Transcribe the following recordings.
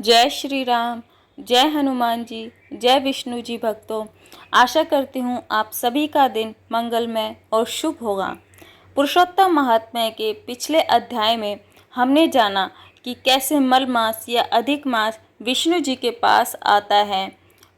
जय श्री राम। जय हनुमान जी। जय विष्णु जी भक्तों, आशा करती हूँ आप सभी का दिन मंगलमय और शुभ होगा। पुरुषोत्तम महात्म्य के पिछले अध्याय में हमने जाना कि कैसे मल मास या अधिक मास विष्णु जी के पास आता है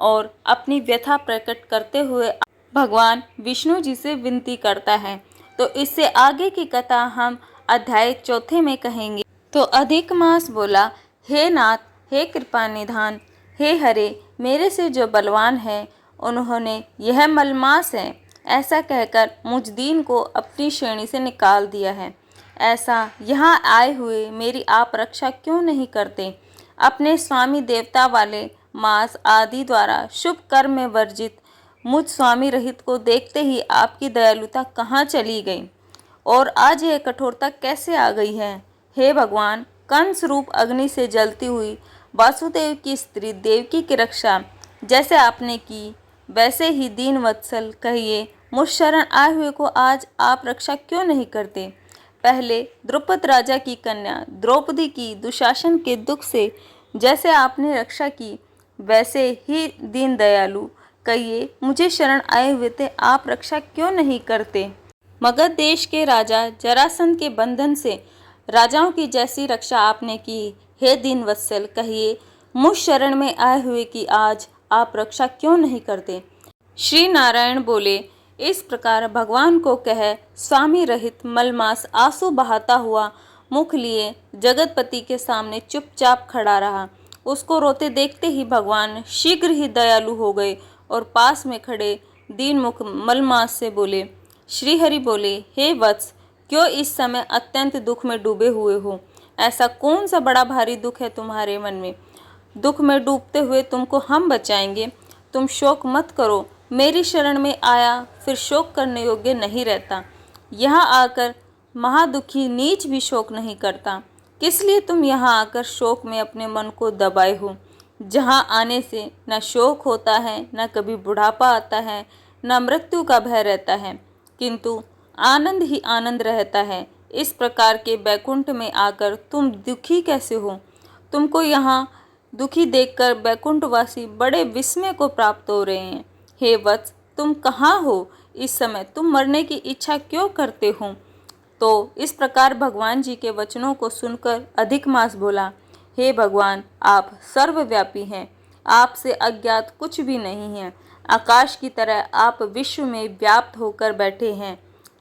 और अपनी व्यथा प्रकट करते हुए भगवान विष्णु जी से विनती करता है। तो इससे आगे की कथा हम अध्याय चौथे में कहेंगे। तो अधिक मास बोला, हे नाथ, हे कृपा निधान, हे हरे, मेरे से जो बलवान है उन्होंने यह मलमास है ऐसा कहकर मुझ दीन को अपनी श्रेणी से निकाल दिया है। ऐसा यहाँ आए हुए मेरी आप रक्षा क्यों नहीं करते? अपने स्वामी देवता वाले मास आदि द्वारा शुभ कर्म में वर्जित मुझ स्वामी रहित को देखते ही आपकी दयालुता कहाँ चली गई और आज यह कठोरता कैसे आ गई है? हे भगवान, कंस रूप अग्नि से जलती हुई वासुदेव की स्त्री देवकी की रक्षा जैसे आपने की, वैसे ही दीन वत्सल कहिए मुझ शरण आए हुए को आज आप रक्षा क्यों नहीं करते? पहले द्रुपद राजा की कन्या द्रौपदी की दुशासन के दुख से जैसे आपने रक्षा की, वैसे ही दीन दयालु कहिए मुझे शरण आए हुए थे आप रक्षा क्यों नहीं करते? मगध देश के राजा जरासंध के बंधन से राजाओं की जैसी रक्षा आपने की, हे दीन वत्सल कहिए मुझ शरण में आए हुए की आज आप रक्षा क्यों नहीं करते? श्री नारायण बोले, इस प्रकार भगवान को कह स्वामी रहित मलमास आंसू बहाता हुआ मुख लिए जगतपति के सामने चुपचाप खड़ा रहा। उसको रोते देखते ही भगवान शीघ्र ही दयालु हो गए और पास में खड़े दीन मुख मलमास से बोले, श्री हरि बोले, हे वत्स, क्यों इस समय अत्यंत दुख में डूबे हुए हो? ऐसा कौन सा बड़ा भारी दुख है तुम्हारे मन में? दुख में डूबते हुए तुमको हम बचाएंगे। तुम शोक मत करो। मेरी शरण में आया फिर शोक करने योग्य नहीं रहता। यहाँ आकर महादुखी नीच भी शोक नहीं करता। किस लिए तुम यहाँ आकर शोक में अपने मन को दबाए हो? जहाँ आने से न शोक होता है, न कभी बुढ़ापा आता है, न मृत्यु का भय रहता है, किंतु आनंद ही आनंद रहता है। इस प्रकार के बैकुंठ में आकर तुम दुखी कैसे हो? तुमको यहाँ दुखी देखकर बैकुंठवासी बड़े विस्मय को प्राप्त हो रहे हैं। हे वत्स, तुम कहाँ हो इस समय? तुम मरने की इच्छा क्यों करते हो? तो इस प्रकार भगवान जी के वचनों को सुनकर अधिक मास बोला, हे भगवान, आप सर्वव्यापी हैं, आपसे अज्ञात कुछ भी नहीं है। आकाश की तरह आप विश्व में व्याप्त होकर बैठे हैं।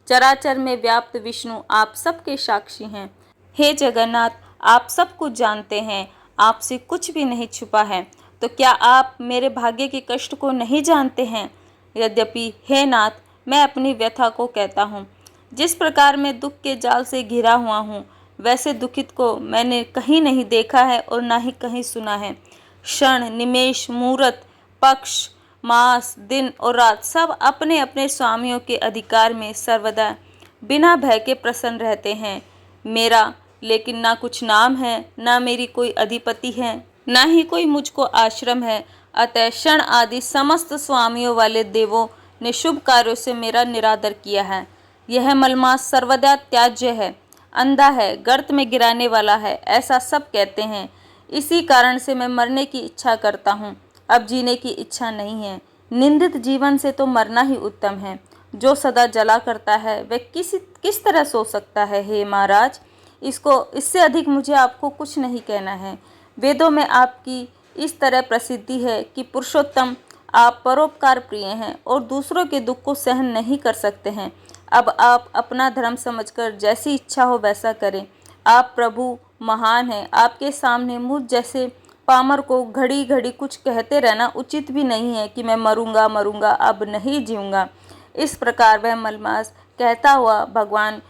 चराचर में व्याप्त विष्णु आप सबके साक्षी हैं। हे जगन्नाथ, आप सब कुछ जानते हैं, आपसे कुछ भी नहीं छुपा है। तो क्या आप मेरे भाग्य के कष्ट को नहीं जानते हैं? यद्यपि हे नाथ, मैं अपनी व्यथा को कहता हूँ। जिस प्रकार मैं दुख के जाल से घिरा हुआ हूँ, वैसे दुखित को मैंने कहीं नहीं देखा है और ना ही कहीं सुना है। क्षण, निमेष, मुहूर्त, पक्ष, मास, दिन और रात सब अपने अपने स्वामियों के अधिकार में सर्वदा बिना भय के प्रसन्न रहते हैं। मेरा लेकिन ना कुछ नाम है, ना मेरी कोई अधिपति है, ना ही कोई मुझको आश्रम है। अतः क्षण आदि समस्त स्वामियों वाले देवों ने शुभ कार्यों से मेरा निरादर किया है। यह मलमास सर्वदा त्याज्य है, अंधा है, गर्त में गिराने वाला है, ऐसा सब कहते हैं। इसी कारण से मैं मरने की इच्छा करता हूँ, अब जीने की इच्छा नहीं है। निंदित जीवन से तो मरना ही उत्तम है। जो सदा जला करता है वह किस तरह सो सकता है? हे महाराज, इससे अधिक मुझे आपको कुछ नहीं कहना है। वेदों में आपकी इस तरह प्रसिद्धि है कि पुरुषोत्तम, आप परोपकार प्रिय हैं और दूसरों के दुख को सहन नहीं कर सकते हैं। अब आप अपना धर्म समझकर जैसी इच्छा हो वैसा करें। आप प्रभु महान हैं, आपके सामने मुझ जैसे पामर को घड़ी घड़ी कुछ कहते रहना उचित भी नहीं है कि मैं मरूंगा मरूंगा, अब नहीं जीऊँगा। इस प्रकार वह मलमास कहता हुआ भगवान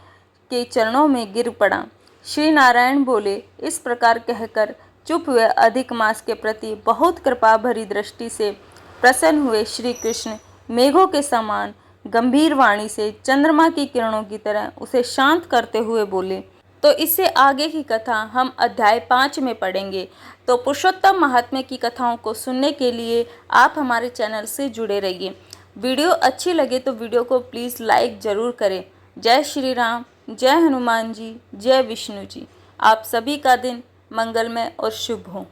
के चरणों में गिर पड़ा। श्री नारायण बोले, इस प्रकार कहकर चुप हुए अधिक मास के प्रति बहुत कृपा भरी दृष्टि से प्रसन्न हुए श्री कृष्ण मेघों के समान गंभीर वाणी से चंद्रमा की किरणों की तरह उसे शांत करते हुए बोले। तो इससे आगे की कथा हम अध्याय 5 में पढ़ेंगे। तो पुरुषोत्तम महात्म्य की कथाओं को सुनने के लिए आप हमारे चैनल से जुड़े रहिए। वीडियो अच्छी लगे तो वीडियो को प्लीज़ लाइक ज़रूर करें। जय श्री राम। जय हनुमान जी। जय विष्णु जी। आप सभी का दिन मंगलमय और शुभ हो।